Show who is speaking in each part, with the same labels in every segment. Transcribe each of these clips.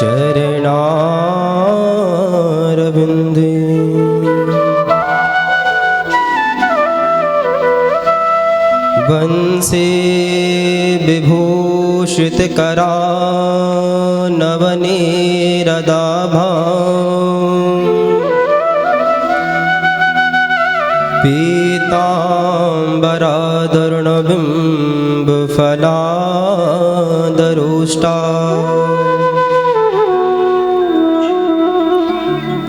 Speaker 1: चरणारविन्दे वंशे विभूषितकरा नवनीरदाभा पीताम्बरादरुणबिम्बफलादरुष्टा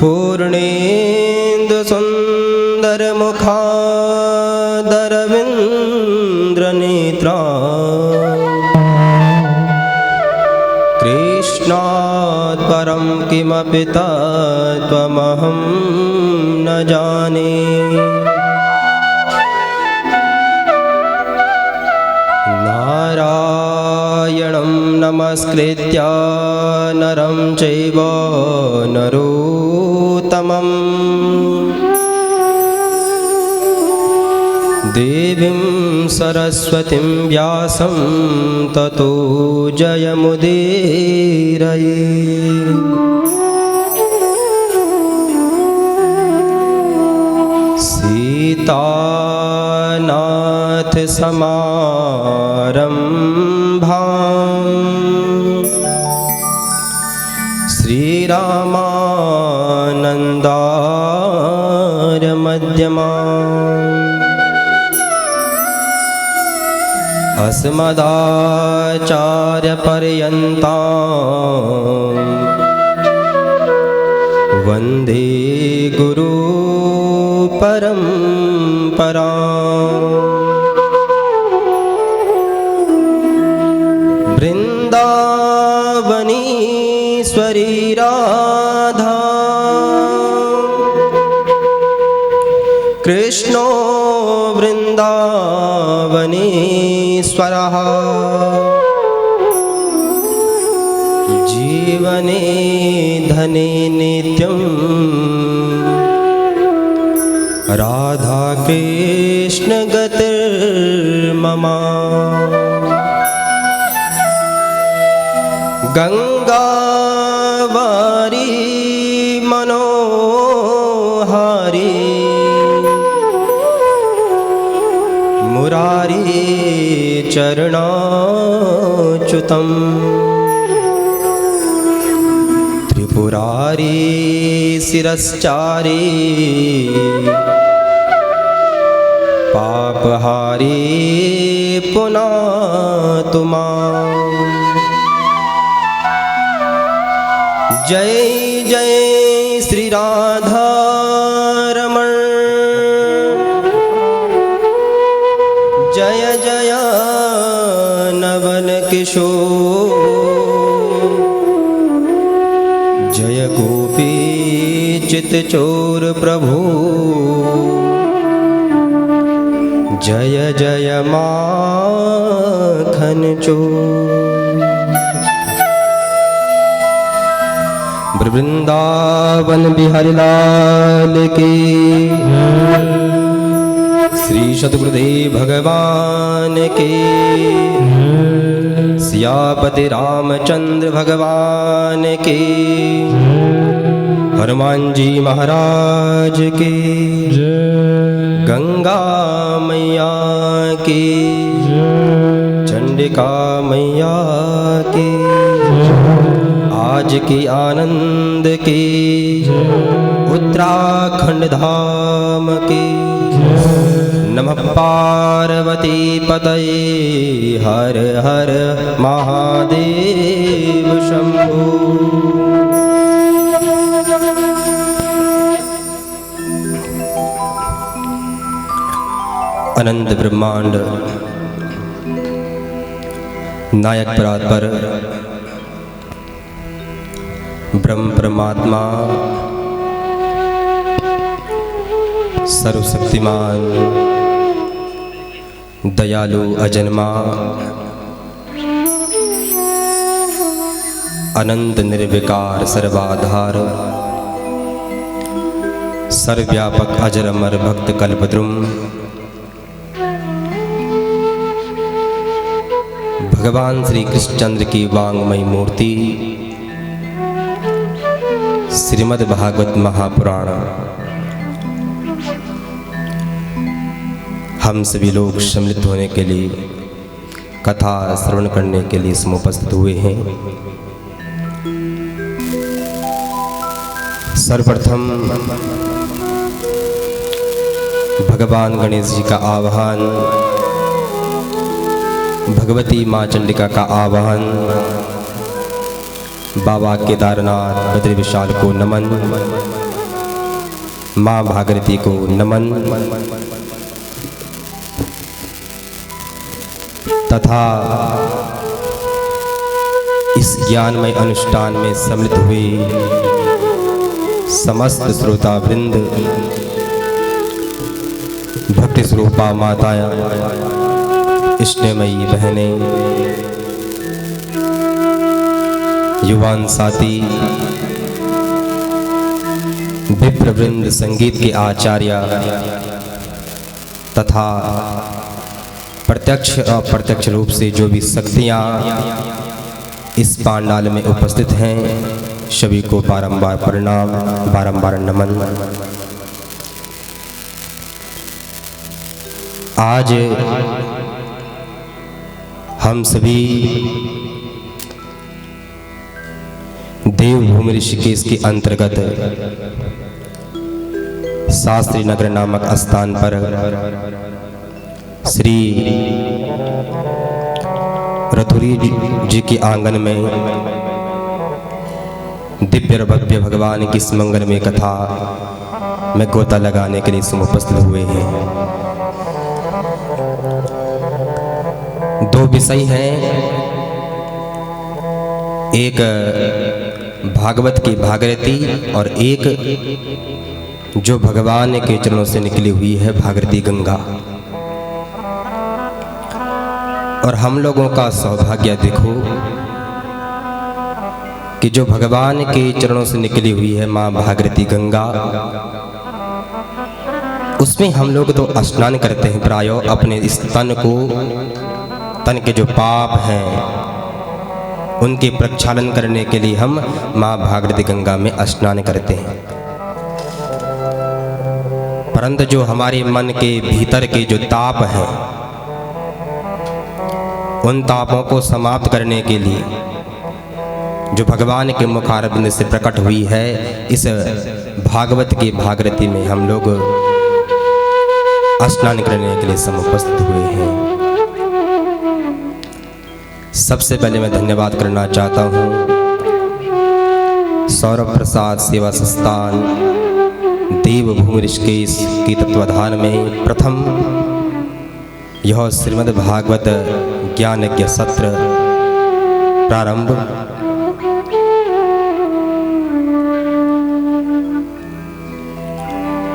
Speaker 1: पूर्णेन्दुसुन्दरमुखादरविन्द्रनेत्रा कृष्णात् परं किमपि तत्त्वमहं न जाने। नारायणं नमस्कृत्य नरं चैव नरोत्तमं देवीं सरस्वतीं व्यासं ततो जयमुदीरये। सीतानाथ समारम्भां श्रीरामानन्दार्यमध्यमाम् अस्मदाचार्यपर्यन्तां वन्दे गुरु परम्पराम्। वृन्दावनीश्वरी राधा कृष्णो वृन्दावनेश्वरः जीवने धने नित्यं राधा कृष्ण गतिर्मम। गंगावारी मनोहारी मुरारी चरणाच्युतं त्रिपुरारी शिरश्चारी पापहारी पुनातु माम्। जय जय श्री राधा रमण जय जय नवल किशोर जय गोपी चित्तचोर प्रभु जय जय माखन चोर। वृंदावन बिहारी लाल की श्री सद्गुरुदेव भगवान के सियापति रामचंद्र भगवान के हनुमान जी महाराज के गंगा मैया की चंडिका मैया की आज की आनंद की उत्तराखंड धाम की। नमः पार्वती पतये हर हर महादेव शंभो। अनंत ब्रह्मांड नायक परात्पर ब्रह्म परमात्मा सर्वशक्तिमान दयालु अजन्मा अनंत निर्विकार सर्वाधार सर्वव्यापक अजर अमर भक्त कल्पद्रुम भगवान श्री कृष्णचंद्र की वांगमयी मूर्ति श्रीमद् भागवत महापुराण हम सभी लोग सम्मिलित होने के लिए, कथा श्रवण करने के लिए समुपस्थित हुए हैं। सर्वप्रथम भगवान गणेश जी का आवाहन, भगवती माँ चंडिका का आवाहन, बाबा केदारनाथ बद्री विशाल को नमन, माँ भागीरथी को नमन तथा इस ज्ञानमय अनुष्ठान में सम्मिलित हुए समस्त श्रोता वृंद, भक्ति स्वरूपा माताएं, स्नेहमयी बहनें, युवान साथी, विप्रवृंद, संगीत के आचार्य तथा प्रत्यक्ष और अप्रत्यक्ष रूप से जो भी शक्तियाँ इस पांडाल में उपस्थित हैं, सभी को बारंबार प्रणाम, बारंबार नमन। आज हम सभी देवभूमि ऋषिकेश के अंतर्गत शास्त्री नगर नामक स्थान पर श्री रथुरी जी के आंगन में दिव्य और भव्य भगवान की इस मंगलमय कथा में गोता लगाने के लिए समुपस्थित हुए हैं। दो विषय हैं, एक भागवत की भागीरथी और एक जो भगवान के चरणों से निकली हुई है भागीरथी गंगा। और हम लोगों का सौभाग्य देखो कि जो भगवान के चरणों से निकली हुई है माँ भागीरथी गंगा, उसमें हम लोग तो स्नान करते हैं। प्रायः अपने इस तन के जो पाप हैं उनके प्रक्षालन करने के लिए हम माँ भागीरथी गंगा में स्नान करते हैं। परंतु जो हमारे मन के भीतर के जो ताप हैं, उन तापों को समाप्त करने के लिए जो भगवान के मुखारबिंद से प्रकट हुई है, इस भागवत की भागीरथी में हम लोग स्नान करने के लिए समुपस्थित हुए हैं। सबसे पहले मैं धन्यवाद करना चाहता हूँ सौरभ प्रसाद सेवा संस्थान देवभूमि ऋषिकेश के तत्वाधान में प्रथम यह श्रीमद् भागवत ज्ञान यज्ञ सत्र प्रारंभ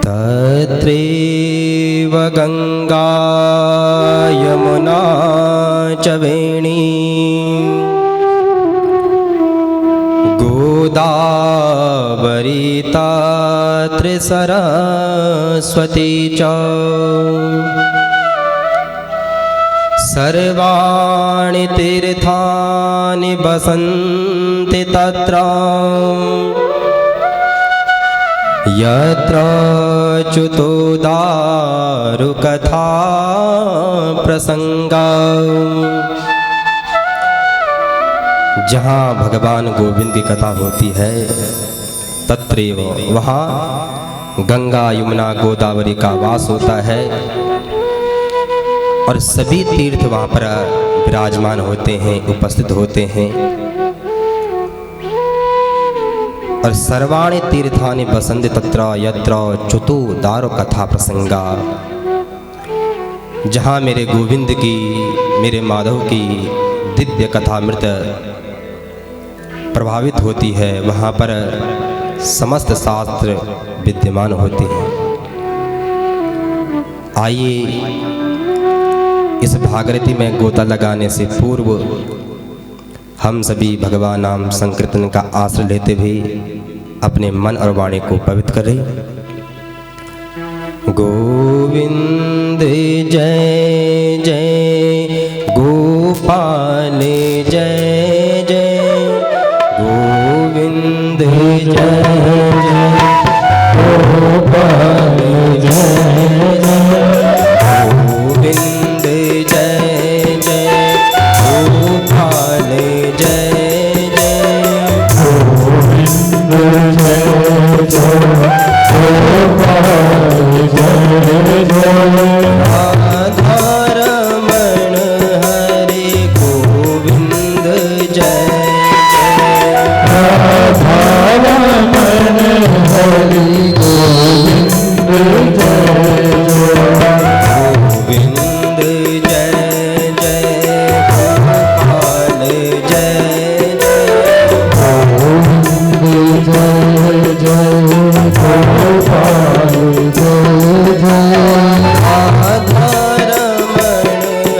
Speaker 1: तत्रैव गंगा यमुना च वेणी गोदावरी त्रिसरस्वती च सर्वाणि तीर्थानि वसन्ति तत्र यत्र च्युतोदारु कथा प्रसंगा। जहाँ भगवान गोविंद की कथा होती है, तत्रैव वहाँ गंगा यमुना गोदावरी का वास होता है और सभी तीर्थ वहाँ पर विराजमान होते हैं, उपस्थित होते हैं। और सर्वाणि तीर्थानि वसन्ति तत्र यत्र च्युतोदारो कथा प्रसंगा। जहाँ मेरे गोविंद की, मेरे माधव की दिव्य कथामृत प्रभावित होती है, वहाँ पर समस्त शास्त्र विद्यमान होते हैं। आइए इस भागीरथी में गोता लगाने से पूर्व हम सभी भगवान नाम संकीर्तन का आश्रय लेते हुए अपने मन और वाणी को पवित्र करें। गोविंद जय जय गोपाल जय जय गोविंद जय जय गोपाल जय जय गोविंद जय जय गोपाल जय जय गोविंद जय जय गोपाल जय जय राधा रमण हरे गोविंद जय जय राधा रमण हरे गोविंद जय जय गोविंद जय जय गोपाल जय जय गोविंद जय जय गोपाल जय जय राधा रमण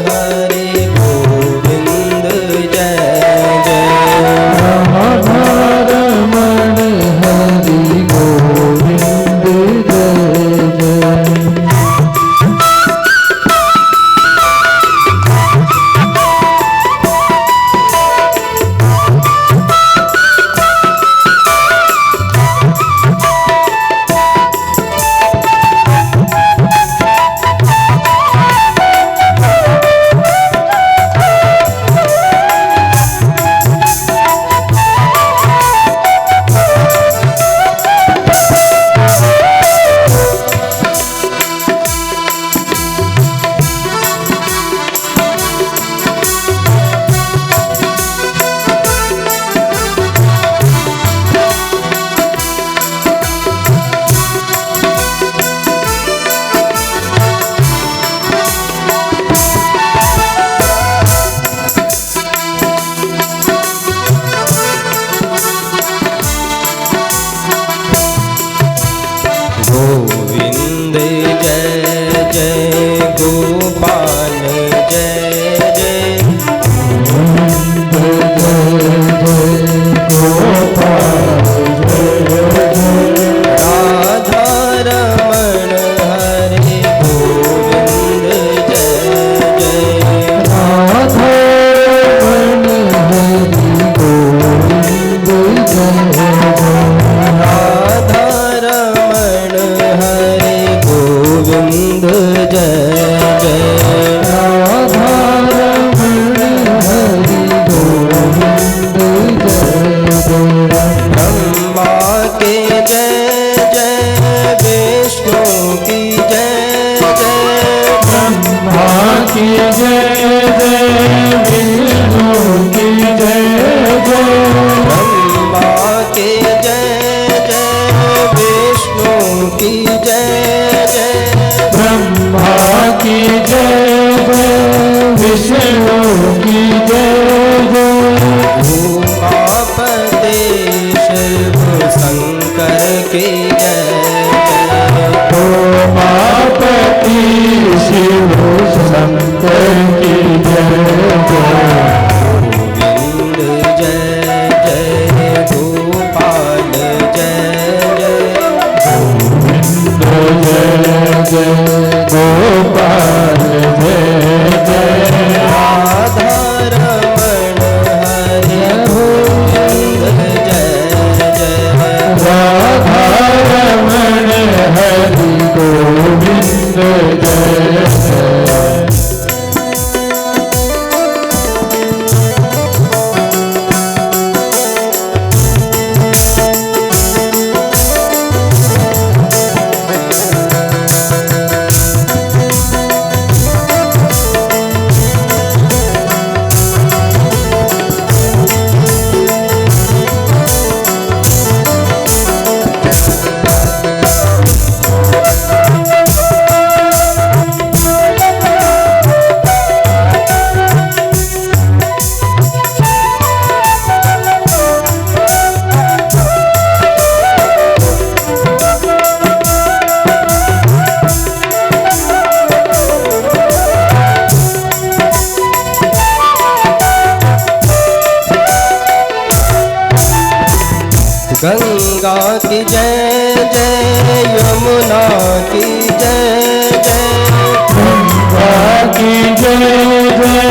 Speaker 1: हरे गोविंद जय जय राधा रमण हरे गोविंद जय जय गोविंद जय जय गोपाल जय जय गोविंद जय जय गोपाल जय जय राधा रमण हरे गोविंद जय जय राधा रमण हरे गोविंद जय जय राधा रमण हरे गोविंद जय जय राधा रमण हरे गोविंद जय जय ब्रह्मा के जय जय विष्णु की जय जय ब्रह्मा की जय जय विष्णु की जय जय ब्रह्मा के जय जय विष्णु की जय जय ब्रह्मा की जय जय विष्णु की जय जय उमापति शिव शंकर की जय जय उमापति शिव शंकर की जय जय गोविंद जय जय गोपाल जय जय गोविंद जय जय गोपाल जय जय राधा रमण हरे गोविंद जय जय राधा रमण हरे गोविंद जय जय गंगा की जय जय यमुना की जय जय गंगा की जय जय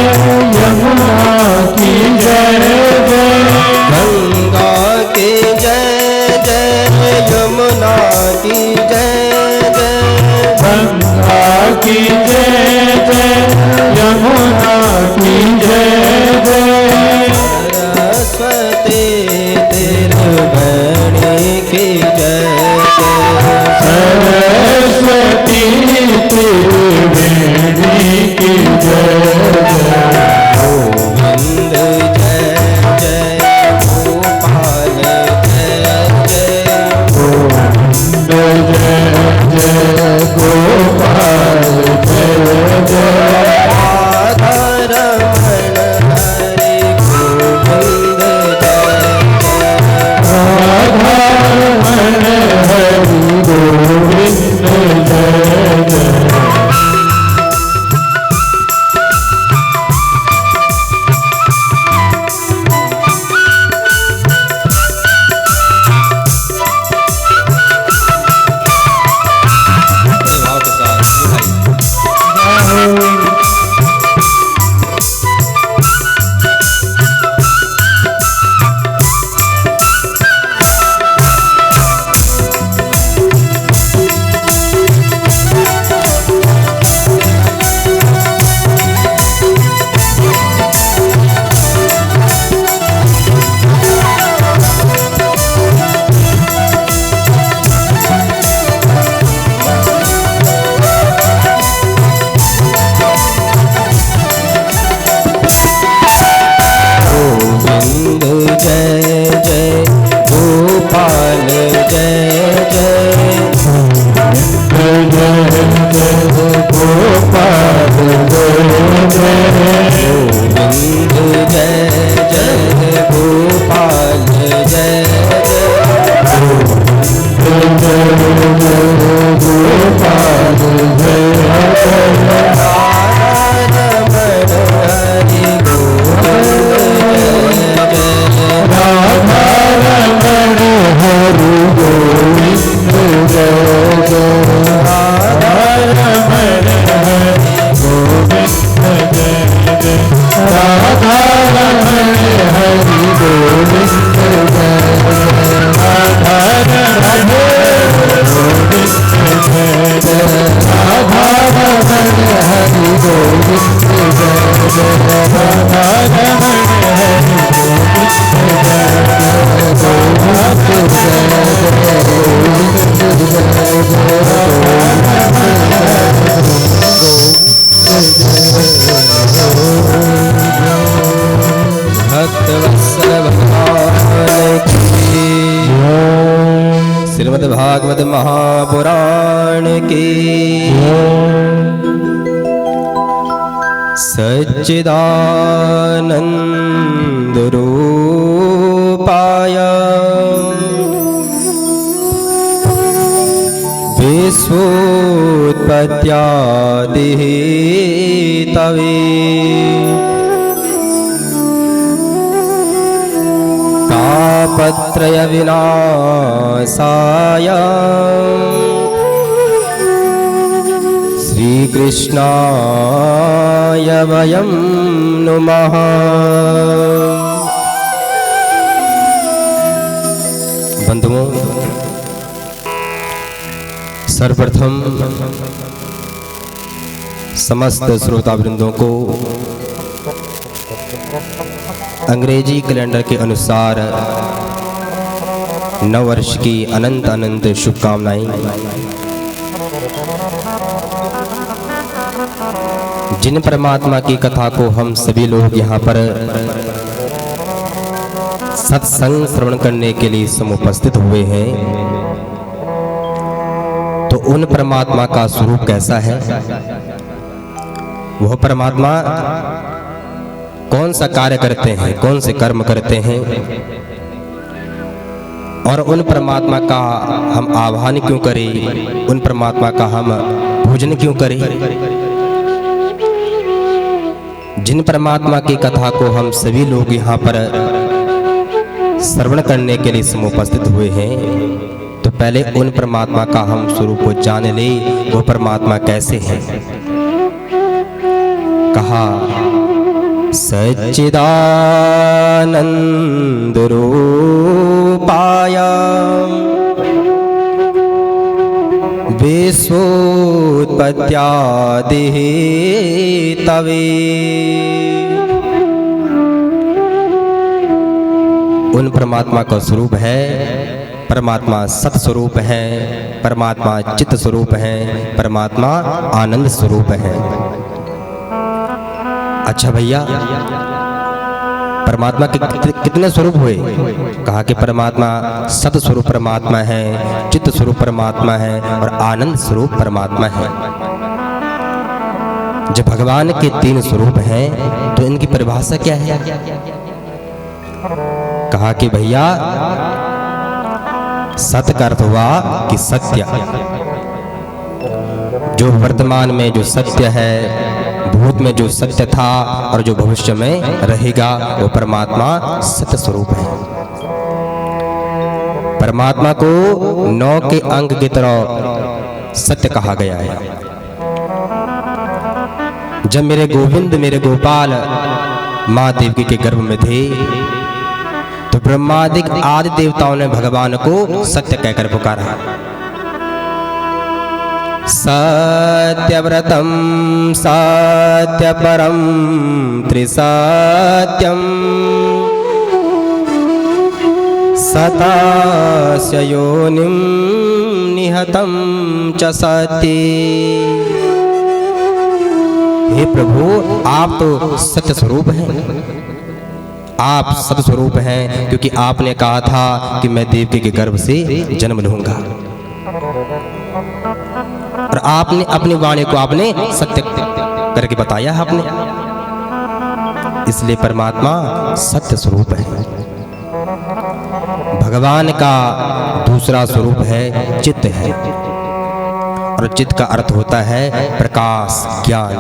Speaker 1: यमुना की जय जय गंगा की जय यमुना की जय जय,
Speaker 2: गंगा की जय जय, यमुना की जय जय,
Speaker 1: सरस्वती त्रिवेणी की जय जय,
Speaker 2: सरस्वती त्रिवेणी की जय जय,
Speaker 1: गोविंद जय जय, गोपाल जय जय,
Speaker 2: गोविंद जय जय, गोपाल जय जय,
Speaker 1: राधा रमण हरे गोविंद जय जय,
Speaker 2: राधा रमण हरि गोविंद जय जय,
Speaker 1: भाव के साथ गोविंद जय जय, गोपाल जय जय,
Speaker 2: जय जय गोपाल जय जय,
Speaker 1: गोविंद जय जय, गोपाल जय जय,
Speaker 2: गोपाल जय जय,
Speaker 1: राधा रमण हरि गोविंद जय जय,
Speaker 2: राधा रमण हरि गोविंद जय जय, राधा रमण हरि गोविंद जय जय, राधा रमण हरि गोविंद जय जय, राधा रमण गोविंद जय जय, राधा रमण हरि गोविंद जय जय, राधा रमण हरि गोविंद जय जय, गोविंद जय जय, गोविंद
Speaker 1: भक्त वत्सल भगवान की, श्रीमद् भागवत महापुराण की, सच्चिदानंद रूपाय विश्वोत्पत्त्यादिहेतवे तापत्रय विनाशाय श्रीकृष्णाय वयं नुमः। बंधुओं, सर्वप्रथम समस्त श्रोतावृंदों को अंग्रेजी कैलेंडर के अनुसार नव वर्ष की अनंत अनंत शुभकामनाएं। जिन परमात्मा की कथा को हम सभी लोग यहाँ पर सत्संग श्रवण करने के लिए समुपस्थित हुए हैं, तो उन परमात्मा का स्वरूप कैसा है, वह परमात्मा कौन सा कार्य करते हैं, कौन से कर्म करते हैं, और उन परमात्मा का हम आह्वान क्यों करें, उन परमात्मा का हम पूजन क्यों करें। जिन परमात्मा की कथा को हम सभी लोग यहाँ पर श्रवण करने के लिए समुपस्थित हुए हैं, तो पहले उन परमात्मा का हम स्वरूप को जान ले, वो परमात्मा कैसे हैं। कहा सच्चिदानंद रूपाय विश्वोत्पत्त्यादिः तवे। उन परमात्मा का स्वरूप है, परमात्मा सत स्वरूप है, परमात्मा चित्त स्वरूप है, परमात्मा आनंद स्वरूप है। अच्छा भैया, परमात्मा के कितने स्वरूप हुए? कहा कि परमात्मा सत स्वरूप परमात्मा है, चित्त स्वरूप परमात्मा है और आनंद स्वरूप परमात्मा है। जब भगवान के 3 स्वरूप हैं तो इनकी परिभाषा क्या है? कहा कि भैया, सत का अर्थ हुआ कि सत्य, जो वर्तमान में जो सत्य है, भूत में जो सत्य था और जो भविष्य में रहेगा, वो परमात्मा सत्य स्वरूप है। परमात्मा को 9 के अंग की तरह सत्य कहा गया है। जब मेरे गोविंद, मेरे गोपाल माँ देवकी के गर्भ में थे तो ब्रह्मादिक आदि देवताओं ने भगवान को सत्य कहकर पुकारा। सत्यव्रतम सत्यपरम त्रिसत्यम सतास्य योनिं निहतं च सत्ये। हे प्रभु, आप तो सत्य स्वरूप हैं, आप सत्य स्वरूप हैं, क्योंकि आपने कहा था कि मैं देवकी के गर्भ से जन्म लूंगा और आपने अपनी वाणी को आपने सत्य करके बताया है आपने। इसलिए परमात्मा सत्य स्वरूप है। भगवान का दूसरा स्वरूप है चित्त है, और चित्त का अर्थ होता है प्रकाश, ज्ञान।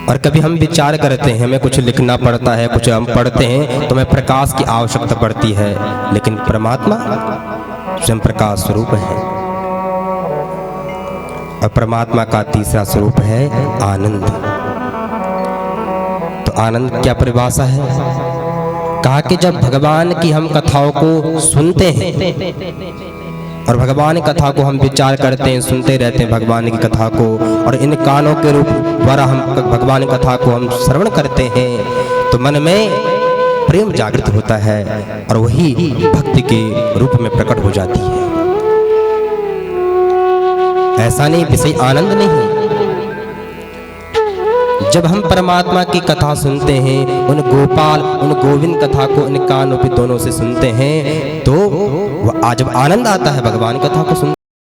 Speaker 1: और कभी हम विचार करते हैं, हमें कुछ लिखना पड़ता है, कुछ हम पढ़ते हैं तो हमें प्रकाश की आवश्यकता पड़ती है, लेकिन परमात्मा स्वयं प्रकाश स्वरूप है। और परमात्मा का तीसरा स्वरूप है आनंद। तो आनंद क्या परिभाषा है? कहा कि जब भगवान की हम कथाओं को सुनते हैं और भगवान की कथा को हम विचार करते हैं, सुनते रहते हैं भगवान की कथा को, और इन कानों के रूप द्वारा हम भगवान की कथा को हम श्रवण करते हैं, तो मन में प्रेम जागृत होता है और वही भक्ति के रूप में प्रकट हो जाती है। ऐसा नहीं, विषय आनंद नहीं। जब हम परमात्मा की कथा सुनते हैं, उन गोपाल, उन गोविंद कथा को इन कानों पे दोनों से सुनते हैं, तो जब आनंद आता है भगवान कथा को सुनते